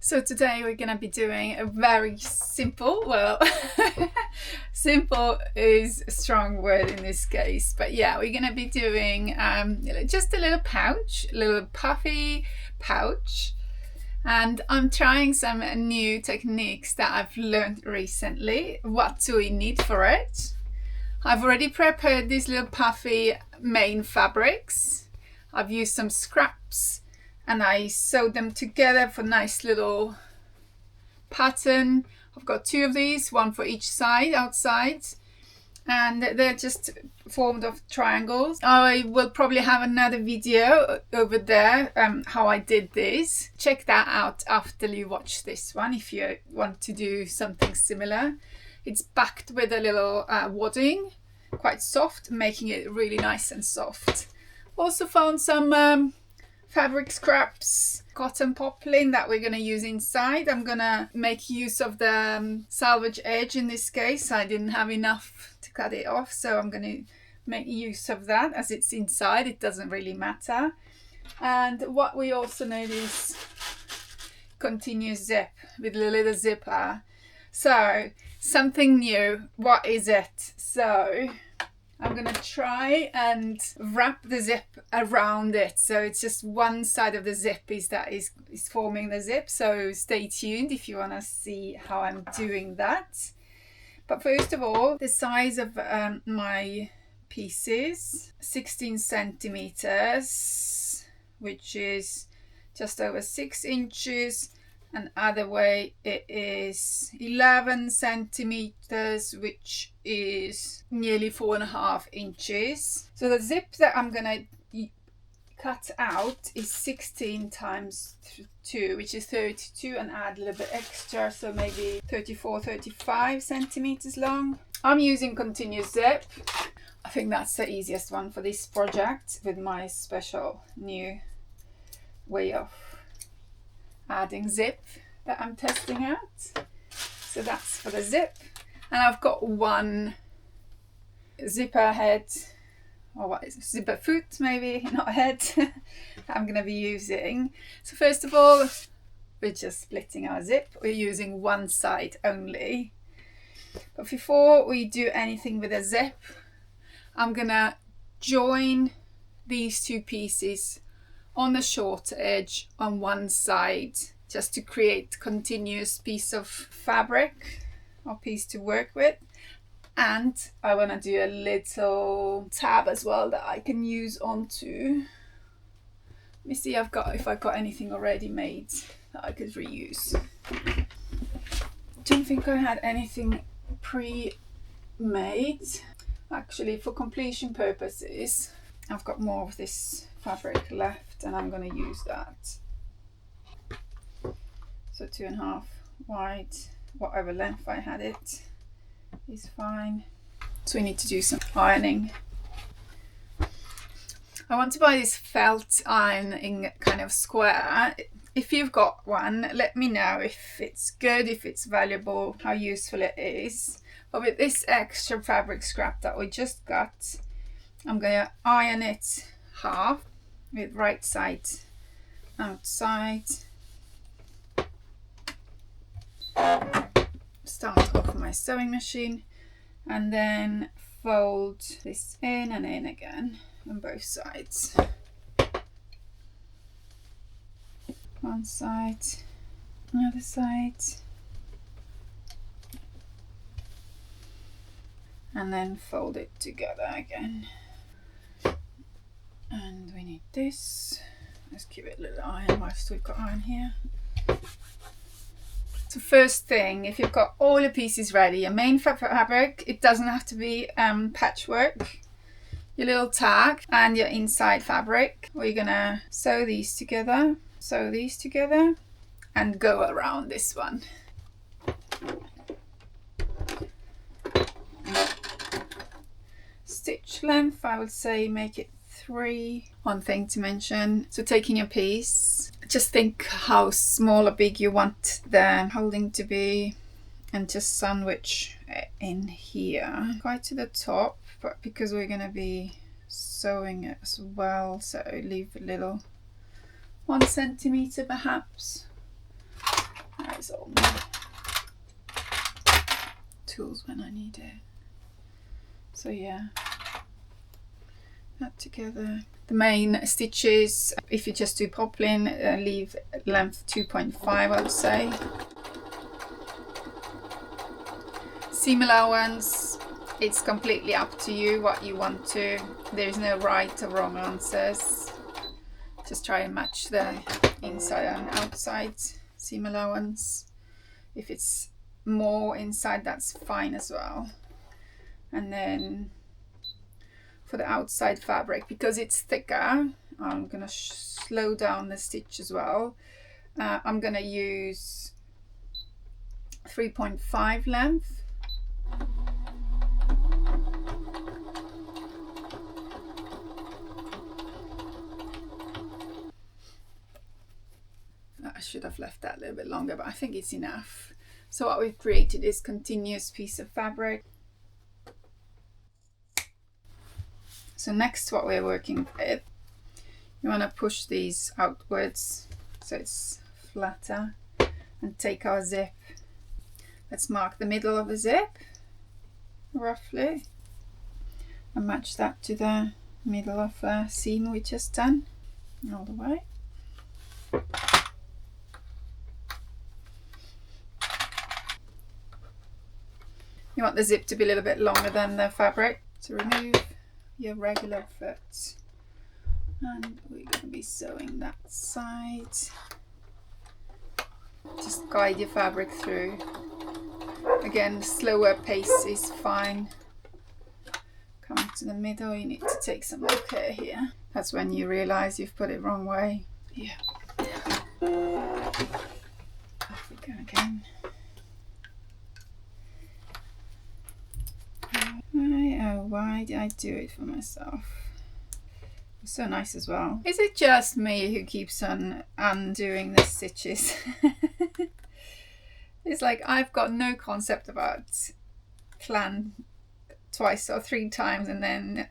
So today we're going to be doing a very simple, well, simple is a strong word in this case, but yeah, we're going to be doing just a little pouch, a little puffy pouch. And I'm trying some new techniques that I've learned recently. What do we need for it? I've already prepared these little puffy main fabrics. I've used some scraps and I sewed them together for nice little pattern. I've got two of these, one for each side outside, and they're just formed of triangles. I will probably have another video over there how I did this. Check that out after you watch this one if you want to do something similar. It's backed with a little wadding, quite soft, making it really nice and soft. Also found some fabric scraps, cotton poplin that we're going to use inside. I'm going to make use of the salvage edge in this case. I didn't have enough to cut it off, so I'm going to make use of that. As it's inside, it doesn't really matter. And what we also need is continuous zip with a little zipper. So something new. What is it? So I'm going to try and wrap the zip around it. So it's just one side of the zip is forming the zip. So stay tuned if you want to see how I'm doing that. But first of all, the size of my pieces, 16 centimeters, which is just over 6 inches. And other way it is 11 centimeters, which is nearly 4.5 inches. So the zip that I'm gonna cut out is 16 times 2, which is 32, and add a little bit extra, so maybe 34-35 centimeters long. I'm using continuous zip. I think that's the easiest one for this project with my special new way of adding zip that I'm testing out. So that's for the zip, and I've got one zipper head, or what is it? Zipper foot, maybe, not head, that I'm going to be using. So first of all, we're just splitting our zip. We're using one side only, but before we do anything with a zip, I'm going to join these two pieces on the short edge on one side, just to create continuous piece of fabric or piece to work with. And I want to do a little tab as well that I can use onto. Let me see if I've got anything already made that I could reuse. Don't think I had anything pre-made. Actually, for completion purposes, I've got more of this fabric left and I'm going to use that. So 2.5 wide, whatever length I had it is fine. So we need to do some ironing. I want to buy this felt ironing kind of square. If you've got one, let me know if it's good, if it's valuable, how useful it is. But with this extra fabric scrap that we just got, I'm going to iron it half with right side outside. Start off my sewing machine and then fold this in and in again on both sides. One side, another side, and then fold it together again. And we need this. Let's give it a little iron whilst we've got iron here. So first thing, if you've got all your pieces ready, your main fabric, it doesn't have to be patchwork, your little tag and your inside fabric, we're gonna sew these together, and go around this one. Stitch length, I would say make it 3. One thing to mention, so taking a piece, just think how small or big you want the holding to be and just sandwich it in here quite to the top, but because we're going to be sewing it as well, so leave a little 1 centimeter perhaps is all tools when I need it. So yeah, that together. The main stitches, if you just do poplin, leave length 2.5, I would say. Seam allowance, it's completely up to you what you want to. There's no right or wrong answers. Just try and match the inside and outside seam allowance. If it's more inside, that's fine as well. And then for the outside fabric, because it's thicker, I'm gonna slow down the stitch as well. I'm gonna use 3.5 length. I should have left that a little bit longer, but I think it's enough. So what we've created is continuous piece of fabric. So next, what we're working with, you want to push these outwards so it's flatter, and take our zip. Let's mark the middle of the zip roughly and match that to the middle of the seam we just done all the way. You want the zip to be a little bit longer than the fabric. So remove your regular foot, and we're going to be sewing that side. Just guide your fabric through. Again, slower pace is fine. Come to the middle, you need to take some more care here. That's when you realize you've put it wrong way. Yeah. Off we go again. Why did I do it for myself? It's so nice as well. Is it just me who keeps on undoing the stitches? It's like I've got no concept about plan twice or three times and then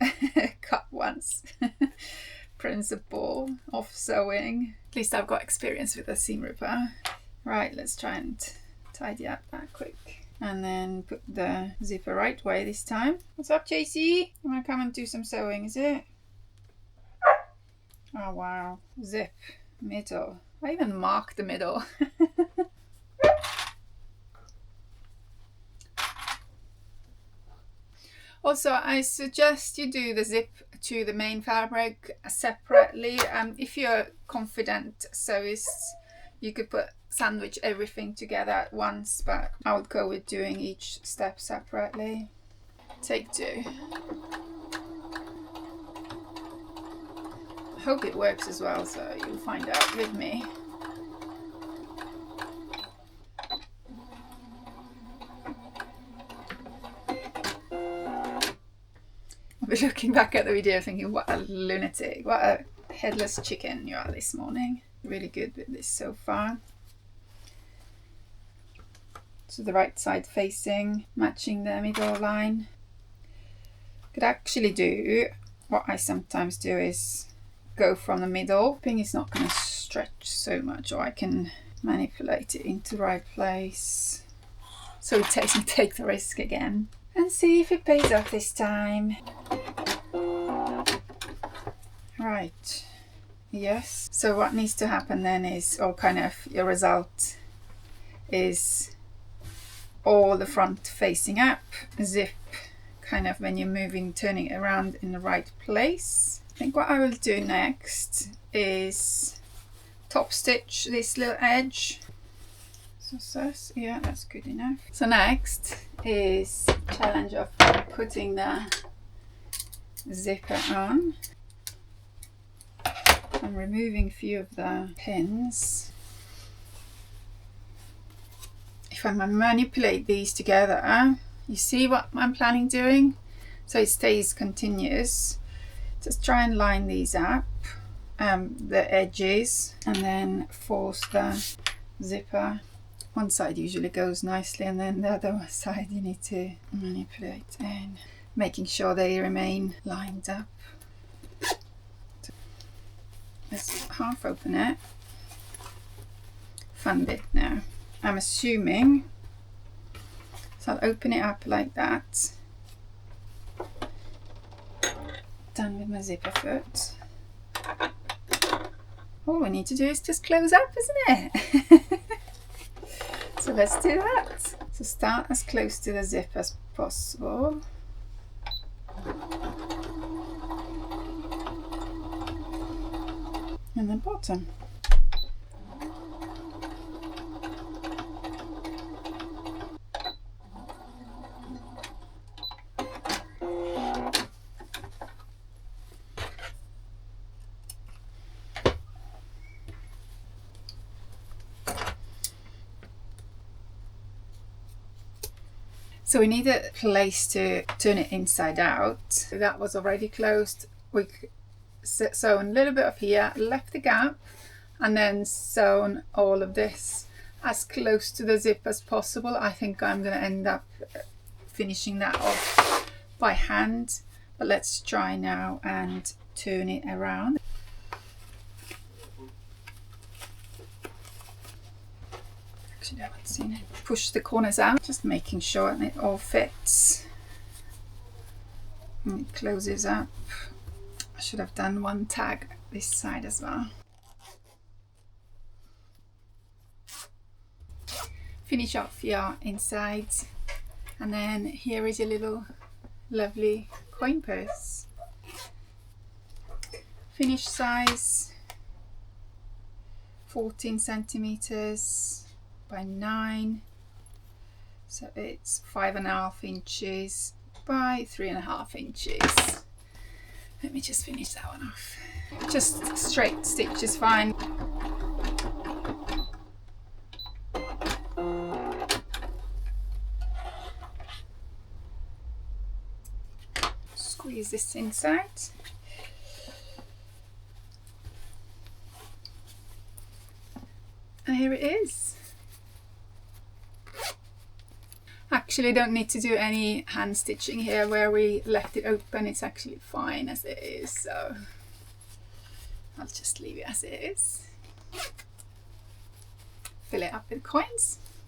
cut once. Principle of sewing. At least I've got experience with a seam ripper. Right, let's try and tidy up that quick. And then put the zipper right way this time. What's up, JC? You want to come and do some sewing, is it? Oh wow, zip, middle. I even marked the middle. Also, I suggest you do the zip to the main fabric separately. If you're confident sewist, you could sandwich everything together at once, but I would go with doing each step separately. Take two. I hope it works as well, so you'll find out with me. I'll be looking back at the video thinking, what a lunatic, what a headless chicken you are this morning. Really good with this so far. So the right side facing, matching the middle line. Could actually do, what I sometimes do is go from the middle. I think it's not going to stretch so much, or I can manipulate it into the right place. So it takes me take the risk again and see if it pays off this time. Right, yes. So what needs to happen then is, or kind of your result is all the front facing up, zip kind of when you're moving, turning it around in the right place. I think what I will do next is top stitch this little edge. So yeah, that's good enough. So next is challenge of putting the zipper on. I'm removing a few of the pins. If I manipulate these together, you see what I'm planning doing? So it stays continuous. Just try and line these up, the edges, and then force the zipper. One side usually goes nicely, and then the other side you need to manipulate in, making sure they remain lined up. Let's half open it. Fun bit now. I'm assuming. So I'll open it up like that. Done with my zipper foot. All we need to do is just close up, isn't it? So let's do that. So start as close to the zip as possible. And then bottom. So we need a place to turn it inside out. That was already closed. We sewn a little bit up here, left the gap, and then sewn all of this as close to the zip as possible. I think I'm going to end up finishing that off by hand, but let's try now and turn it around. Actually, I haven't seen it. Push the corners out, just making sure that it all fits. And it closes up. I should have done one tag this side as well. Finish off your inside, and then here is your little lovely coin purse. Finish size 14 centimeters by 9, so it's 5.5 inches by 3.5 inches. Let me just finish that one off. Just straight stitch is fine. Squeeze this inside. And here it is. Actually, don't need to do any hand stitching here. Where we left it open, it's actually fine as it is, so I'll just leave it as it is. Fill it up with coins.